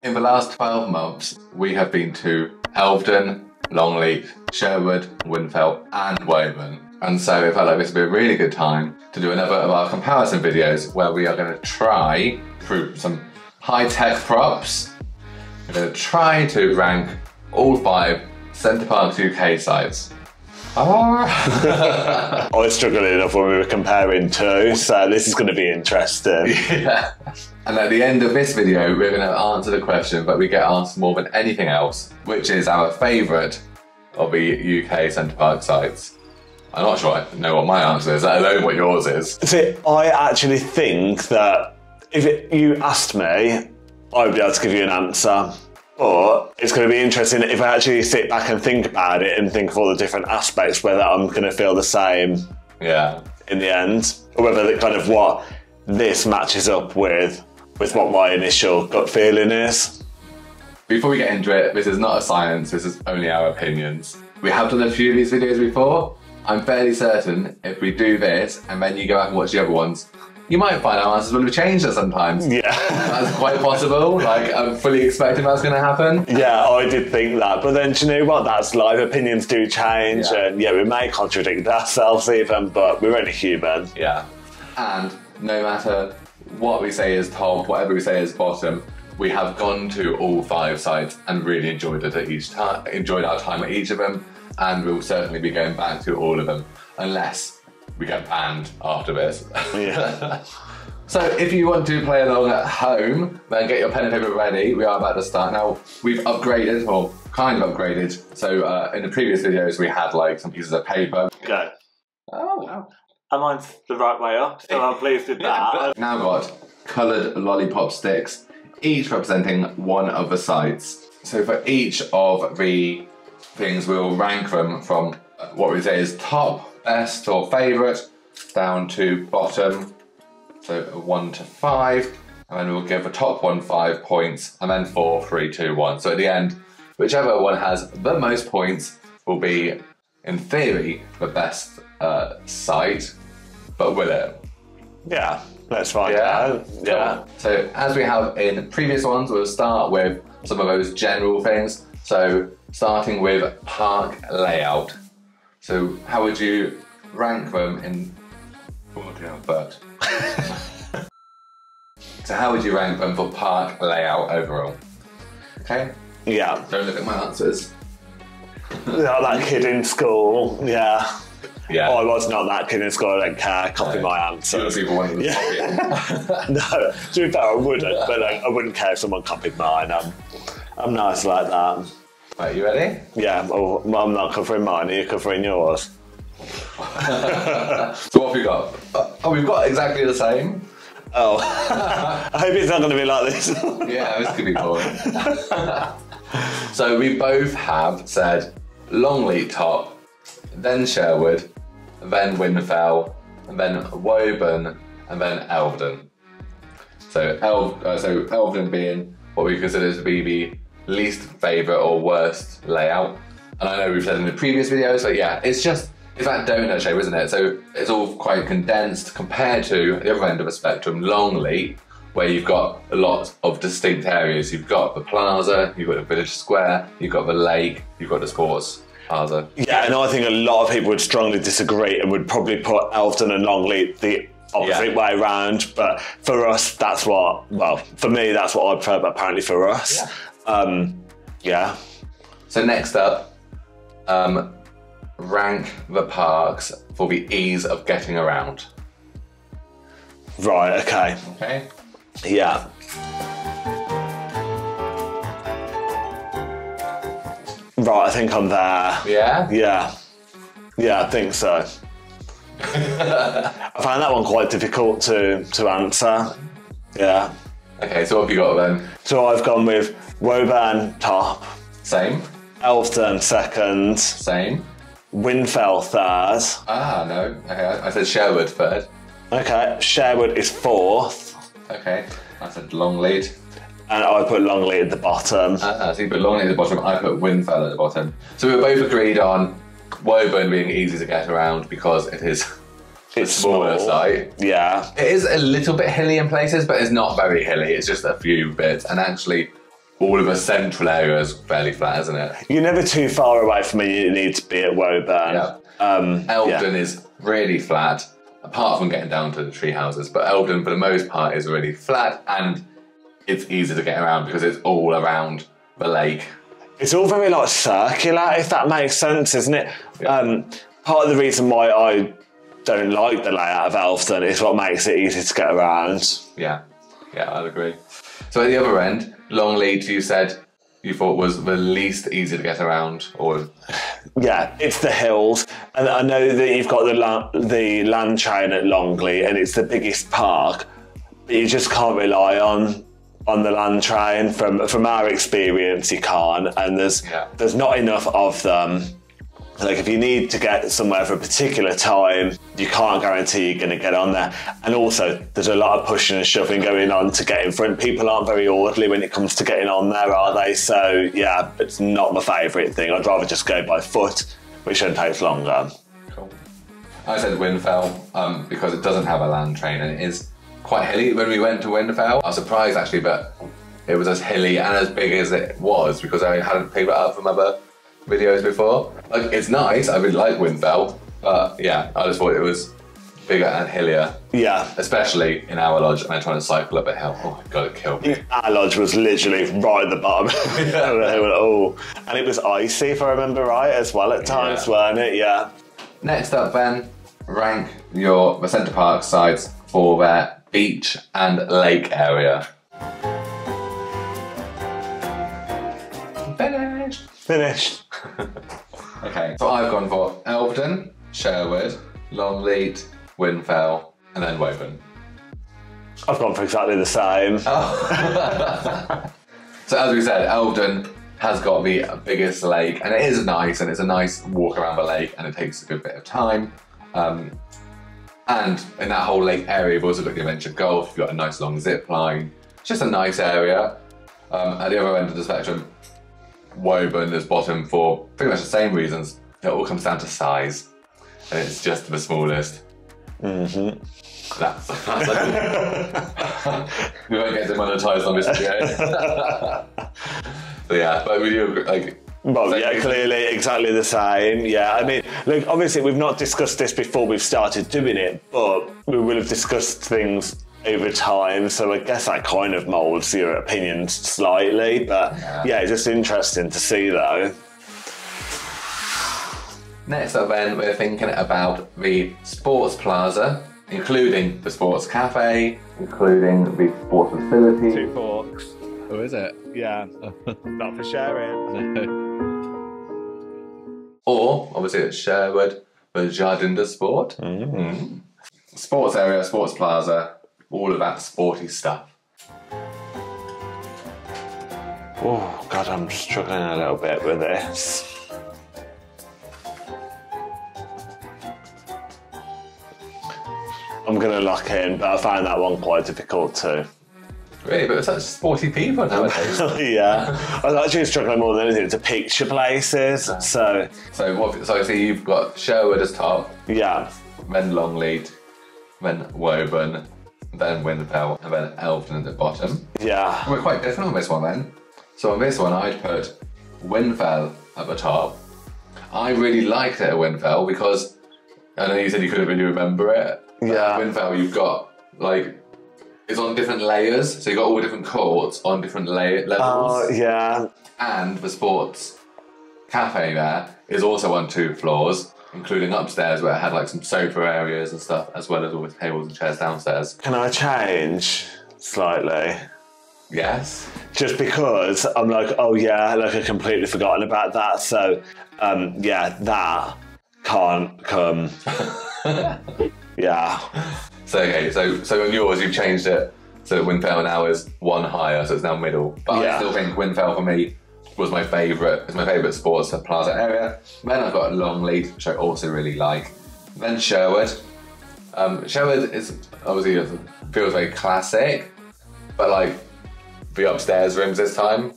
In the last 12 months, we have been to Elveden, Longleat, Sherwood, Whinfell and Woburn. And so it felt like this would be a really good time to do another of our comparison videos where we are going to try, through some high-tech props, we're going to try to rank all 5 Center Parcs UK sites. I was struggling enough when we were comparing two, so this is going to be interesting. Yeah. And at the end of this video, we're going to answer the question that we get asked more than anything else, which is our favourite of the UK Center Parcs sites. I'm not sure I know what my answer is, let alone what yours is. See, I actually think that if you asked me, I would be able to give you an answer. But it's going to be interesting if I actually sit back and think about it and think of all the different aspects, whether I'm going to feel the same in the end, or whether kind of what this matches up with what my initial gut feeling is. Before we get into it, this is not a science, this is only our opinions. We have done a few of these videos before. I'm fairly certain if we do this and then you go back and watch the other ones, you might find our answers will have changed at sometimes. Yeah. That's quite possible. Like, I'm fully expecting that's going to happen. Yeah, I did think that. But then, do you know what? That's live. Opinions do change. Yeah. And yeah, we may contradict ourselves even, but we're only human. Yeah. And no matter what we say is top, whatever we say is bottom, we have gone to all 5 sites and really enjoyed it at each time, enjoyed our time at each of them, and we'll certainly be going back to all of them, unless we get banned after this. Yeah. So if you want to play along at home, then get your pen and paper ready. We are about to start now. We've upgraded, or kind of upgraded. So in the previous videos, we had like some pieces of paper. Go. Oh, wow. And mine's the right way up, so I'm pleased with that. Now got coloured lollipop sticks, each representing one of the sites. So for each of the things, we'll rank them from what we say is top, best or favourite, down to bottom, so 1 to 5, and then we'll give the top one 5 points, and then 4, 3, 2, 1. So at the end, whichever one has the most points will be, in theory, the best site, but will it? Yeah, let's find out. Yeah. So as we have in previous ones, we'll start with some of those general things. So starting with park layout. So how would you rank them in... Oh dear, I burped. So how would you rank them for park layout overall? Okay? Yeah. Don't look at my answers. Not that kid in school, yeah. Yeah. Oh, I was not that kid in school, I don't care, copy my answers. People wanting to copy it. No, to be fair, I wouldn't, but like, I wouldn't care if someone copied mine. I'm nice like that. Right, you ready? Yeah, well, I'm not covering mine, are you covering yours? So what have we got? Oh, we've got exactly the same. Oh, I hope it's not going to be like this. Yeah, this could be boring. So we both have said Longleat top, then Sherwood, then Whinfell, and then Woburn, and then Elveden. So Elveden being what we consider to be the least favourite or worst layout. And I know we've said in the previous videos, but yeah, it's that donut shape, isn't it? So it's all quite condensed compared to the other end of the spectrum, Longleat, where you've got a lot of distinct areas. You've got the Plaza, you've got the Village Square, you've got the lake, you've got the sports plaza. Yeah, and I think a lot of people would strongly disagree and would probably put Elveden and Longleat the opposite way around. But for us, that's what, well, for me, that's what I prefer, but apparently for us. Yeah. So next up, rank the parks for the ease of getting around. Right, okay. Okay. Yeah. Right, I think I'm there. Yeah? Yeah. Yeah, I think so. I found that one quite difficult to answer. Yeah. Okay, so what have you got then? So I've gone with Woburn top. Same. Elveden second. Same. Whinfell third. Ah, no. Okay, I said Sherwood third. Okay, Sherwood is fourth. Okay, I said Longleat. And I put Longleat at the bottom. So you put Longleat at the bottom, I put Whinfell at the bottom. So we were both agreed on Woburn being easy to get around because it is a smaller site. Yeah. It is a little bit hilly in places, but it's not very hilly. It's just a few bits. And actually, all of the central area is fairly flat, isn't it? You're never too far away from where you need to be at Woburn. Yeah. Elveden is really flat, apart from getting down to the tree houses. But Elveden, for the most part, is really flat, and it's easy to get around because it's all around the lake. It's all very like circular, if that makes sense, isn't it? Yeah. Part of the reason why I don't like the layout of Elveden is what makes it easy to get around. Yeah, I'd agree. So at the other end, Longleat, you said you thought was the least easy to get around, or? Yeah, it's the hills, and I know that you've got the land train at Longleat, and it's the biggest park, but you just can't rely on the land train. From our experience, you can't, and there's not enough of them. Like, if you need to get somewhere for a particular time, you can't guarantee you're going to get on there. And also, there's a lot of pushing and shoving going on to get in front. People aren't very orderly when it comes to getting on there, are they? So, yeah, it's not my favourite thing. I'd rather just go by foot, which then takes longer. Cool. I said Whinfell because it doesn't have a land train, and it is quite hilly. When we went to Whinfell, I was surprised, actually, but it was as hilly and as big as it was, because I hadn't picked it up from other videos before. Like, it's nice, I really like Whinfell, but yeah, I just thought it was bigger and hillier. Yeah. Especially in our lodge, and I'm trying to cycle up a hill. Oh my god, it killed me. Our lodge was literally right at the bottom. Oh. And it was icy, if I remember right, as well at times, weren't it? Yeah. Next up, Ben, rank the Center Parcs sites for their beach and lake area. Finished. Okay, so I've gone for Elveden, Sherwood, Longleat, Whinfell, and then Woburn. I've gone for exactly the same. Oh. So as we said, Elveden has got the biggest lake, and it is nice, and it's a nice walk around the lake, and it takes a good bit of time. And in that whole lake area, you've also got the adventure golf, you've got a nice long zip line. It's just a nice area. At the other end of the spectrum, Woburn is bottom for pretty much the same reasons. It all comes down to size, and it's just the smallest. Mm-hmm. That's we won't get demonetized on this video. So yeah, but we do like. Well, yeah, clearly exactly the same. Yeah, I mean, look, obviously we've not discussed this before we've started doing it, but we will have discussed things over time, so I guess that kind of moulds your opinions slightly, but yeah, it's just interesting to see though. Next up then, we're thinking about the Sports Plaza, including the Sports Cafe, including the sports facility. 2 forks. Oh, is it? Yeah, not for sharing. Or, obviously at Sherwood, the Jardin de Sport. Sports area, Sports Plaza, all of that sporty stuff. Oh god, I'm struggling a little bit with this. I'm gonna lock in, but I found that one quite difficult too. Really, but we're such sporty people nowadays. Yeah, I was actually struggling more than anything to picture places. So I see you've got Sherwood as top. Yeah. Then Longleat, then Woburn, then Whinfell, and then Elveden at the bottom. Yeah. We're quite different on this one then. So on this one, I'd put Whinfell at the top. I really liked it at Whinfell because I know you said you couldn't really remember it. Yeah. At Whinfell, you've got like. It's on different layers, so you've got all different courts on different levels. Oh, yeah. And the sports cafe there is also on 2 floors, including upstairs where it had like some sofa areas and stuff, as well as all the tables and chairs downstairs. Can I change slightly? Yes. Just because I'm like, oh yeah, like I've completely forgotten about that. So, yeah, that can't come. Yeah. So okay, so on yours you've changed it so that Whinfell now is 1 higher, so it's now middle. But I still think Whinfell for me was my favourite. It's my favourite sports plaza area. Then I've got Longleat, which I also really like. Then Sherwood. Sherwood is obviously feels very classic, but like the upstairs rooms this time.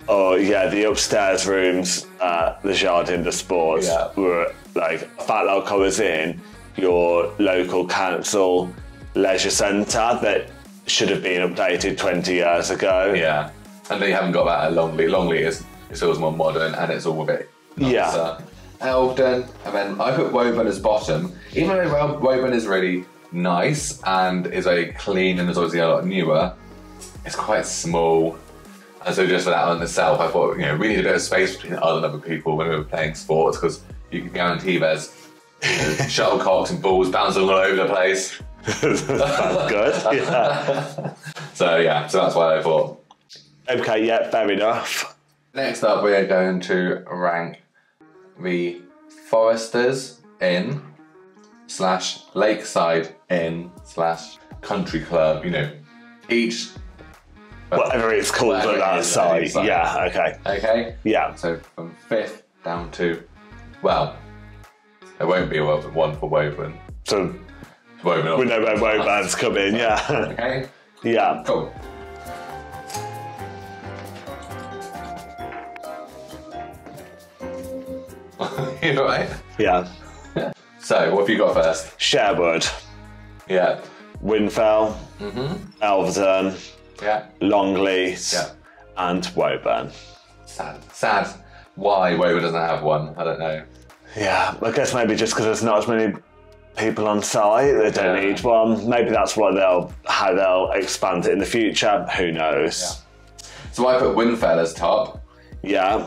Oh yeah, the upstairs rooms at the Jardin de Sports were like, I felt like I was in your local council leisure centre that should have been updated 20 years ago. Yeah. And they haven't got that at Longleat. Longleat is feels more modern and it's all a bit nicer. Yeah. Elveden, and then I put Woburn as bottom. Even though Woburn is really nice and is very clean and is obviously a lot newer, it's quite small. And so just for that on itself, I thought, you know, we need a bit of space between us and other people when we were playing sports, because you can guarantee there's shuttlecocks and balls bouncing all over the place. Sounds good, yeah. So that's why I thought. Okay, yeah, fair enough. Next up, we are going to rank the Foresters Inn / Lakeside Inn / Country Club, you know, each... Whatever it's called on that site. Yeah, okay. Okay? Yeah. So from 5th down to, well, there won't be one for Woburn. So Woburn. we know where Woburn's coming, yeah. Okay? Yeah. Cool. You're right. Yeah. So, what have you got first? Sherwood, Yeah. Whinfell, Elveden, Yeah. Longleat, Yeah. and Woburn. Sad. Why Woburn doesn't have one? I don't know. Yeah, I guess maybe just because there's not as many people on site, they don't need one. Maybe that's why how they'll expand it in the future. Who knows? Yeah. So I put Whinfell as top. Yeah.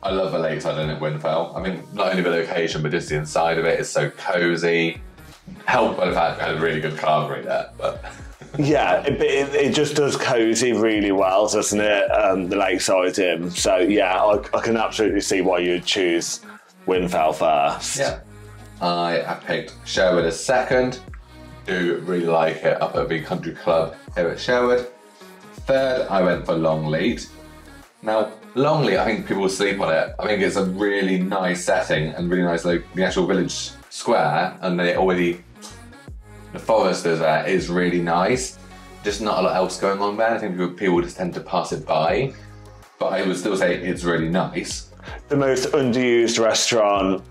I love the lakeside inn at Whinfell. I mean, not only the location, but just the inside of it is so cosy. Helped by the fact I had a really good carvery there, but... Yeah, it just does cosy really well, doesn't it? The lakeside inn. So yeah, I can absolutely see why you'd choose Whinfell first. Yeah. I picked Sherwood as second. Do really like it up at the country club here at Sherwood. Third, I went for Longleat. Now, Longleat, I think people sleep on it. I think it's a really nice setting and really nice, like the actual village square, and the Foresters there is really nice. Just not a lot else going on there. I think people just tend to pass it by, but I would still say it's really nice. The most underused restaurant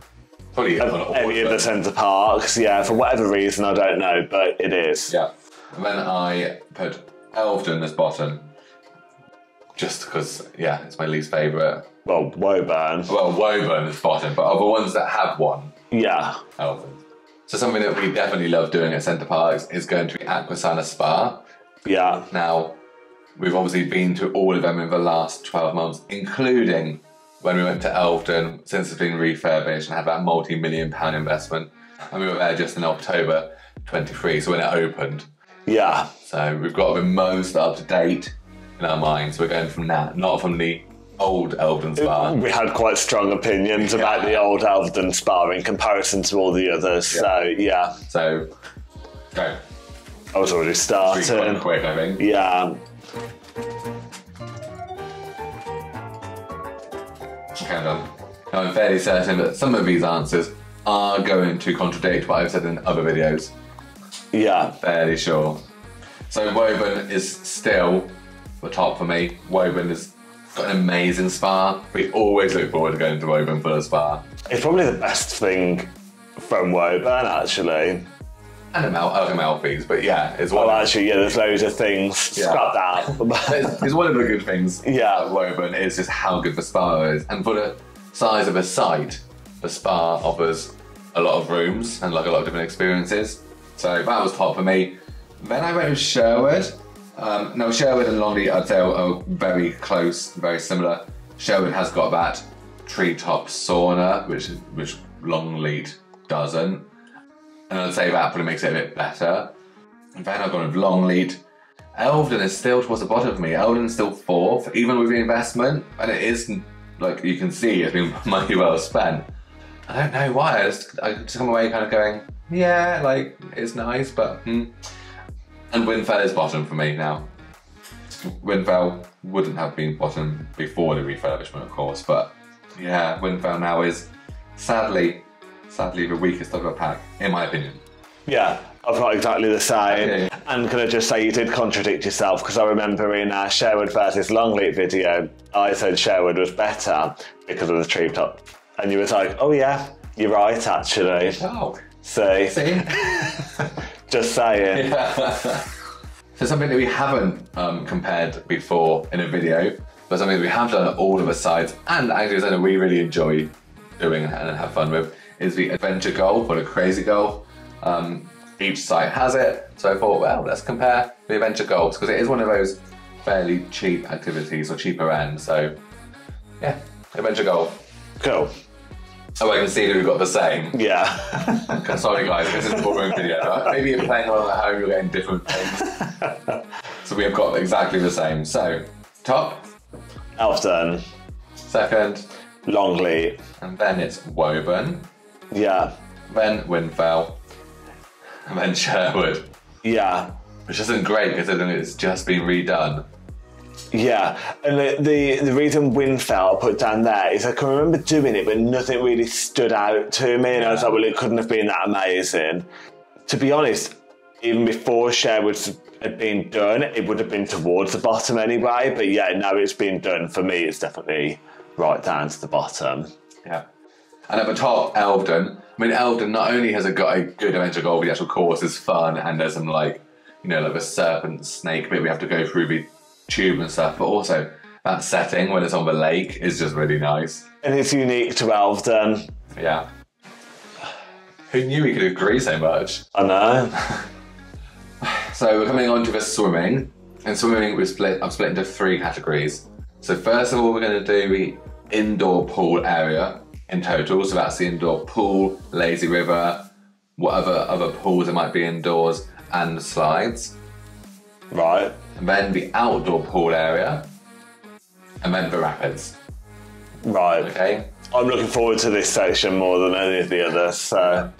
Probably of any of the Center Parcs, yeah, for whatever reason, I don't know, but it is. Yeah. And then I put Elveden as bottom. Just because, yeah, it's my least favourite. Well, Woburn. Well, Woburn is bottom, but of the ones that have one, Yeah. Elveden. So something that we definitely love doing at Center Parcs is going to be Aquasana Spa. Yeah. Now, we've obviously been to all of them in the last 12 months, including when we went to Elveden, since it's been refurbished and had that multi-million-pound investment. And we were there just in October 23, so when it opened. Yeah. So we've got the most up-to-date in our minds. We're going from that, not from the old Elveden Spa. We had quite strong opinions about the old Elveden Spa in comparison to all the others, so yeah. So, go. I was already starting. Quite quick, I think. Yeah. Okay, I'm done. Now, I'm fairly certain that some of these answers are going to contradict what I've said in other videos. Yeah. Fairly sure. So Woburn is still the top for me. Woburn has got an amazing spa. We always look forward to going to Woburn for a spa. It's probably the best thing from Woburn, actually. And Amalfi's, but yeah, it's one. Well, actually, yeah, there's loads of things. Scrap that. It's one of the good things Yeah. Woburn is just how good the spa is. And for the size of the site, the spa offers a lot of rooms and like a lot of different experiences. So that was top for me. Then I went with Sherwood. Now Sherwood and Longleat, I'd say, are very close, very similar. Sherwood has got that treetop sauna, which Longleat doesn't. And I'd say that probably makes it a bit better. And then I've gone with Longleat. Elveden is still towards the bottom for me. Elvden's still fourth, even with the investment. And it is, like you can see, it's been money well spent. I don't know why, I just come away kind of going, yeah, like, it's nice, but And Whinfell is bottom for me now. Whinfell wouldn't have been bottom before the refurbishment, of course, but yeah, Whinfell now is sadly the weakest of the pack, in my opinion. Yeah, I've got exactly the same. Okay. And can I just say you did contradict yourself, because I remember in our Sherwood versus Longleat video, I said Sherwood was better because of the treetop. And you were like, oh yeah, you're right actually. Oh. See? Just saying. Yeah. So something that we haven't compared before in a video, but something we have done at all of the sites, and actually something we really enjoy doing and have fun with, is the adventure golf or the crazy golf. Each site has it, so I thought, well, let's compare the adventure golfs, because it is one of those fairly cheap activities, or cheaper end, so yeah, adventure golf. Cool. Oh, I can see that we've got the same. Yeah. Sorry guys, this is a boring video. Right? Maybe you're playing along at home, you're getting different things. So we have got exactly the same. So, top. Elveden. Second. Longleat. And then it's Woburn. Yeah. Then Whinfell. And then Sherwood. Yeah. Which isn't great considering it's just been redone. Yeah, and the reason Whinfell I put down there is I can remember doing it, but nothing really stood out to me, and I was like, well, it couldn't have been that amazing. To be honest, even before Sherwood had been done, it would have been towards the bottom anyway, but yeah, now it's been done, for me, it's definitely right down to the bottom. Yeah. And at the top, Elveden. I mean, Elveden not only has it got a good adventure golf, the actual course is fun, and there's some like, you know, like the serpent snake bit we have to go through the tube and stuff, but also that setting when it's on the lake is just really nice. And it's unique to Elveden. Yeah. Who knew we could agree so much? I know. So we're coming on to the swimming. In swimming, I've split into 3 categories. So first of all, we're going to do the indoor pool area in total. So that's the indoor pool, lazy river, whatever other pools there might be indoors, and the slides. Right. And then the outdoor pool area, and then the rapids. Right. Okay. I'm looking forward to this section more than any of the others, so...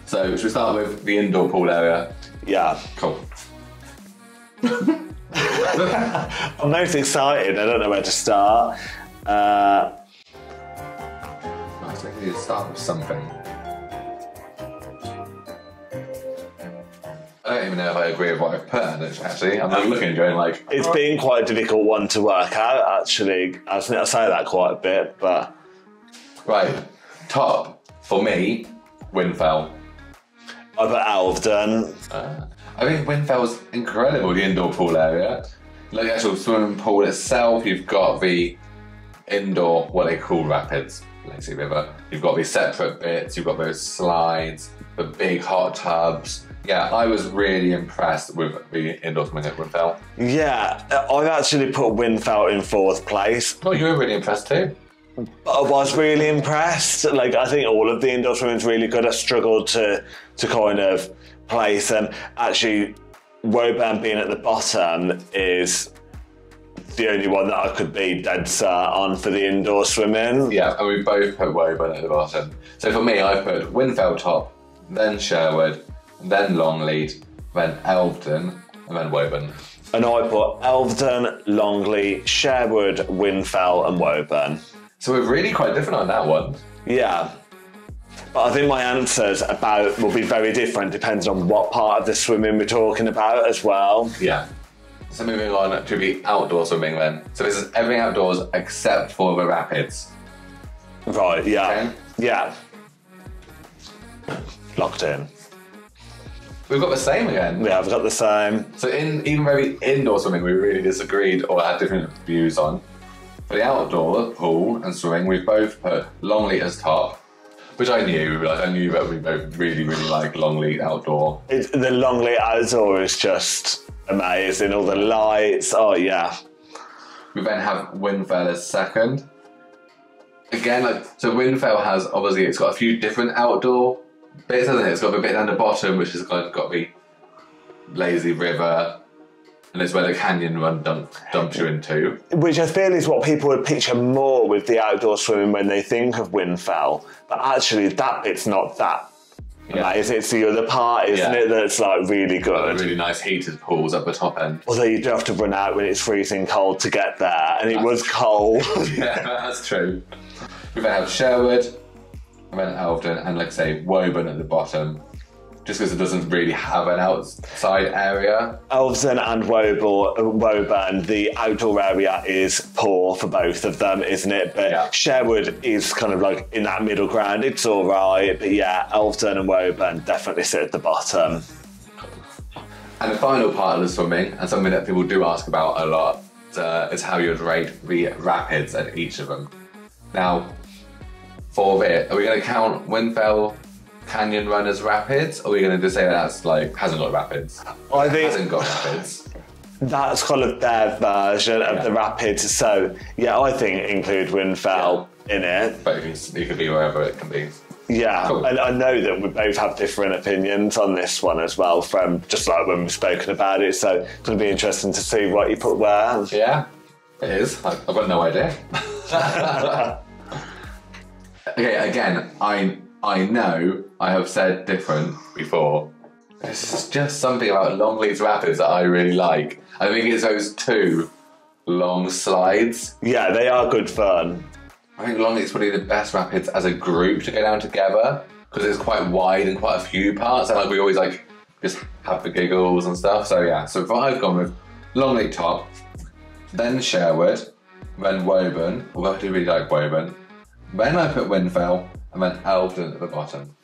So should we start with the indoor pool area? Yeah. Cool. I'm most excited, I don't know where to start. Right, so we need to start with something. I don't even know if I agree with what I've put in it, actually. I'm looking and going like... It's been quite a difficult one to work out, actually. I say that quite a bit, but... Right, top, for me, Whinfell. I put Elveden. I think Whinfell's incredible, the indoor pool area. Like the actual swimming pool itself, you've got the indoor, what they call rapids, lazy river. You've got these separate bits, you've got those slides, the big hot tubs. Yeah, I was really impressed with the indoor swimming at Whinfell. Yeah, I've actually put Whinfell in 4th place. Oh, you were really impressed too? I was really impressed. Like, I think all of the indoor swimming's really good. I struggled to kind of place them. Actually, Woburn being at the bottom is the only one that I could be dead set on for the indoor swimming. Yeah, and we both put Woburn at the bottom. So for me, I put Whinfell top, then Sherwood, then Longleat, then Elveden, and then Woburn. And I put Elveden, Longleat, Sherwood, Whinfell, and Woburn. So we're really quite different on that one. Yeah. But I think my answers will be very different depending on what part of the swimming we're talking about as well. Yeah. So moving on to the outdoor swimming then. So this is everything outdoors except for the rapids. Right, yeah. Okay. Yeah. Locked in. We've got the same again. Yeah, I've got the same. So even very indoor swimming we really disagreed or had different views on. For the outdoor pool and swimming, we've both put Longleat as top, which I knew. Like, I knew that we both really, really like Longleat outdoor. The Longleat outdoor is just amazing. All the lights. Oh yeah. We then have Whinfell as second. Again, so Whinfell has obviously it's got a few different outdoor bits, hasn't it? It's got the bit down the bottom, which has got the lazy river. And it's where the canyon run dumps you into. Which I feel is what people would picture more with the outdoor swimming when they think of Whinfell. But actually, that bit's not that amazing. It's the other part, isn't it, that's like really good. Really nice heated pools at the top end. Although you do have to run out when it's freezing cold to get there, and it was cold. Yeah, that's true. We then have Sherwood, and then Elveden, and like I say, Woburn at the bottom. Just because it doesn't really have an outside area. Elveden and Woburn, the outdoor area is poor for both of them, isn't it? But yeah. Sherwood is kind of like in that middle ground. It's all right, but yeah, Elveden and Woburn definitely sit at the bottom. And the final part of the swimming, and something that people do ask about a lot, is how you'd rate the rapids at each of them. Now, for it, are we going to count Whinfell Canyon Run as rapids, or are we going to just say that's like hasn't got rapids? I think hasn't got rapids. That's kind of their version of the rapids. So yeah, I think include Whinfell in it. But it could be wherever it can be. Yeah, cool. And I know that we both have different opinions on this one as well, from just like when we've spoken about it. So it's going to be interesting to see what you put where. Yeah, it is. I've got no idea. Okay, again, I know I have said different before. There's just something about Longleat's rapids that I really like. I think it's those two long slides. Yeah, they are good fun. I think Longleat's probably the best rapids as a group to go down together, because it's quite wide and quite a few parts, and like we always like just have the giggles and stuff. So yeah, so I've gone with Longleat top, then Sherwood, then Woburn. Although I do really like Woburn. Then I put Whinfell, and then Elveden at the bottom.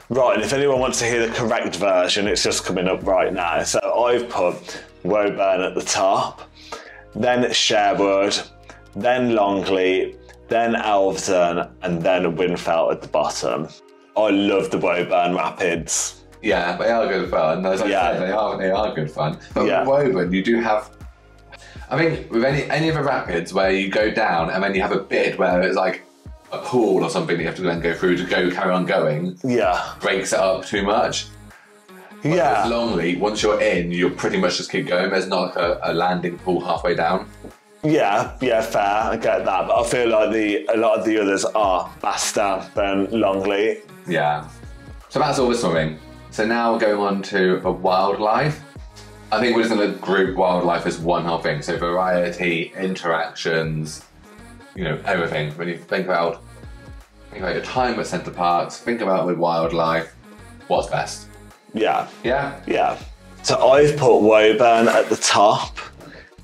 Right, and if anyone wants to hear the correct version, it's just coming up right now. So I've put Woburn at the top, then Sherwood, then Longleat, then Elveden, and then Whinfell at the bottom. I love the Woburn rapids. Yeah, they are good fun. As I said, they are good fun. But with Woburn, you do have. I mean, with any of the rapids where you go down and then you have a bit where it's like a pool or something that you have to then go through to carry on going. Yeah. Breaks it up too much. Yeah. With Longleat, once you're in, you'll pretty much just keep going. There's not like a landing pool halfway down. Yeah, fair, I get that. But I feel like a lot of the others are faster than Longleat. Yeah. So that's all the swimming. So now going on to a wildlife. I think we're just going to group wildlife as one whole thing. So variety, interactions, you know, everything. When you think about your time at Center Parcs, think about with wildlife, what's best? Yeah. So I've put Woburn at the top,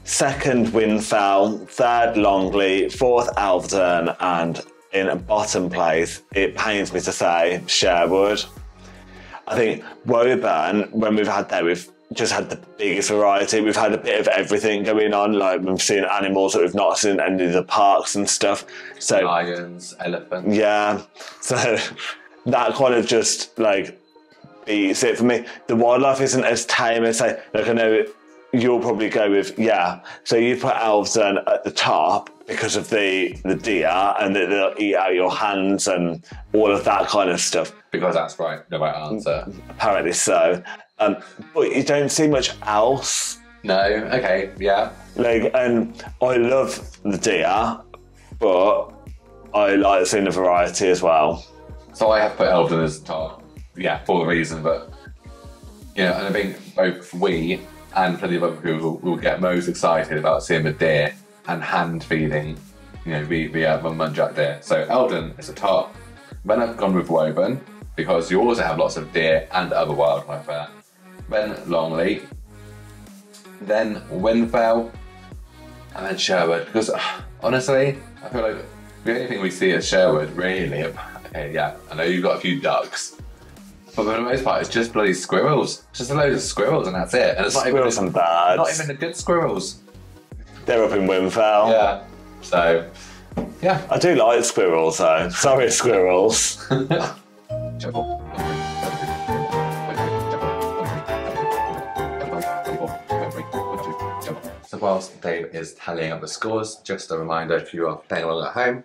second Whinfell, third Longleat, fourth Elveden, and in a bottom place, it pains me to say, Sherwood. I think Woburn, when we've had there, we've just had the biggest variety. We've had a bit of everything going on. Like we've seen animals that we've not seen in any of the parks and stuff. So lions, elephants. Yeah. So that kind of just like beats it for me. The wildlife isn't as tame as say. Like I know you'll probably go with So you put Elveden at the top because of the deer and that they'll eat out your hands and all of that kind of stuff. Because that's right, the right answer. Apparently so. But you don't see much else. No, okay, yeah. Like, and I love the deer, but I like seeing the variety as well. So I have put Elveden as top, for a reason, but, you know, and I think both we and plenty of other people will get most excited about seeing the deer and hand feeding, you know, the muntjac deer. So Elveden is the top. Then I've gone with Woburn, because you also have lots of deer and other wildlife there. Then Longleat, then Whinfell, and then Sherwood. Because honestly, I feel like the only thing we see at Sherwood, really, okay, I know you've got a few ducks, but for the most part, it's just bloody squirrels. Just a load of squirrels, and that's it. And it's squirrels and birds. Not even the good squirrels. They're up in Whinfell. Yeah. So, yeah. I do like squirrels, though. Sorry, squirrels. So whilst Dave is tallying up the scores, just a reminder if you are playing along at home,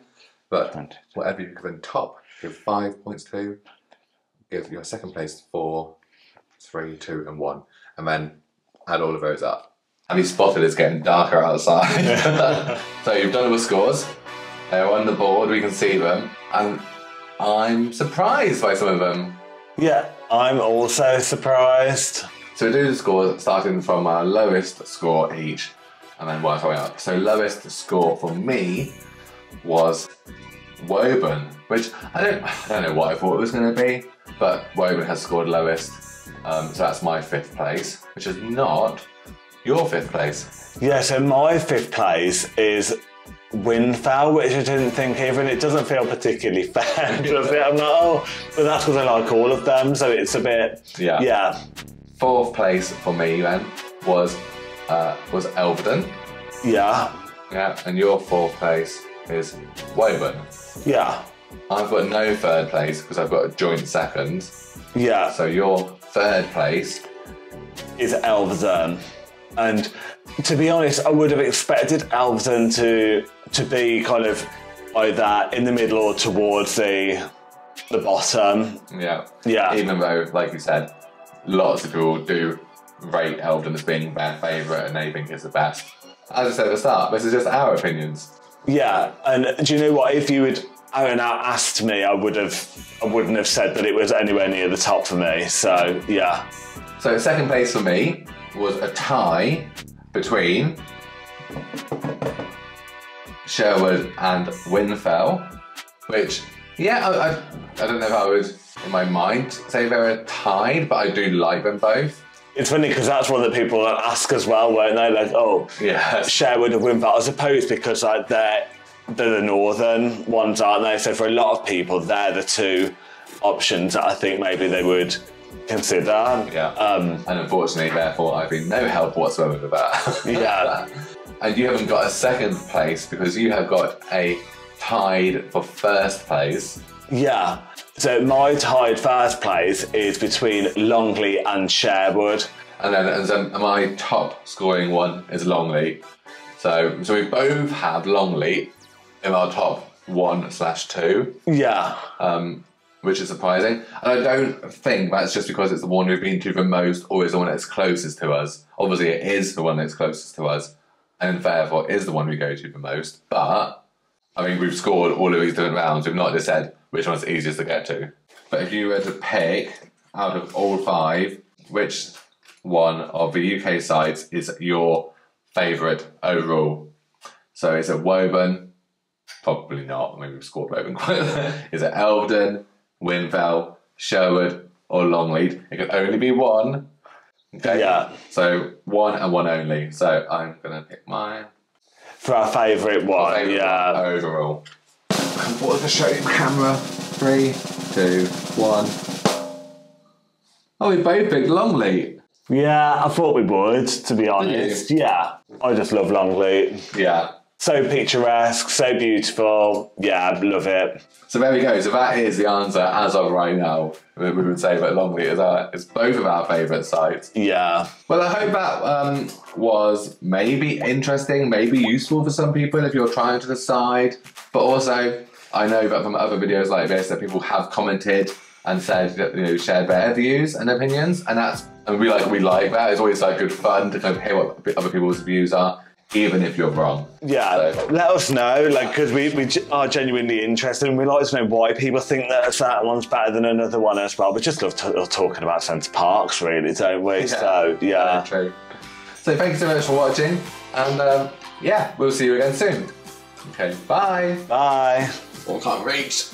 but whatever you've given top, give 5 points to, give your second place 4, 3, 2 and 1, and then add all of those up. Have you spotted it's getting darker outside? So you've done all the scores, they're on the board, we can see them, and I'm surprised by some of them. Yeah, I'm also surprised. So we do the scores starting from our lowest score each and then work our way up. So lowest score for me was Woburn, which I don't know what I thought it was going to be, but Woburn has scored lowest. So that's my 5th place, which is not your 5th place. Yeah, so my 5th place is Whinfell, which I didn't think either, and it doesn't feel particularly fair, does it? I'm like, but that's because I like all of them, so it's a bit, yeah. 4th place for me then was Elveden. Yeah. Yeah, and your 4th place is Woburn. Yeah. I've got no 3rd place because I've got a joint 2nd. Yeah. So your 3rd place is Elveden. And to be honest, I would have expected Elveden to be kind of either in the middle or towards the bottom. Yeah. Yeah. Even though, like you said, lots of people do rate Elveden as being their favourite and they think it's the best. As I said at the start, this is just our opinions. Yeah, and do you know what? If you had out and out asked me, I wouldn't have said that it was anywhere near the top for me. So yeah. So 2nd place for me was a tie between Sherwood and Whinfell, which, yeah, I don't know if I would, in my mind, say they're tied, but I do like them both. It's funny because that's one that people ask as well, weren't they? Like, oh, yeah, Sherwood and Whinfell, I suppose because like they're the northern ones, aren't they? So for a lot of people, they're the 2 options that I think maybe they would consider. Yeah. And unfortunately, therefore, I've been no help whatsoever with that. Yeah. And you haven't got a 2nd place because you have got a tied for 1st place. Yeah. So my tied 1st place is between Longleat and Sherwood. And then my top scoring one is Longleat. So we both have Longleat in our top 1/2. Yeah. Which is surprising. And I don't think that's just because it's the one we've been to the most or is the one that's closest to us. Obviously it is the one that's closest to us and therefore is the one we go to the most. But, I mean, we've scored all of these different rounds. We've not just said which one's easiest to get to. But if you were to pick out of all 5, which one of the UK sites is your favourite overall? So is it Woburn? Probably not. Maybe we've scored Woburn quite a lot. Is it Elveden, Whinfell, Sherwood, or Longleat? It can only be one. Okay. Yeah. So 1 and 1 only. So I'm gonna pick mine. For our favourite one, yeah. One overall. I'm going to show you camera. 3, 2, 1. Oh, we both picked Longleat. Yeah, I thought we would, to be honest. Yeah. I just love Longleat. Yeah. So picturesque, so beautiful. Yeah, love it. So there we go. So that is the answer as of right now. We would say that Longleat is both of our favourite sites. Yeah. Well, I hope that was maybe interesting, maybe useful for some people if you're trying to decide. But also, I know that from other videos like this that people have commented and said, shared their views and opinions, and we like that. It's always like good fun to kind of hear what other people's views are, even if you're wrong. Yeah, so let us know, because we are genuinely interested and we like to know why people think that a certain one's better than another one as well. We just love talking about Centre Parcs, really, don't we? Yeah. So, yeah. True. So thank you so much for watching, and yeah, we'll see you again soon. Okay, bye. Bye. Oh, can't reach.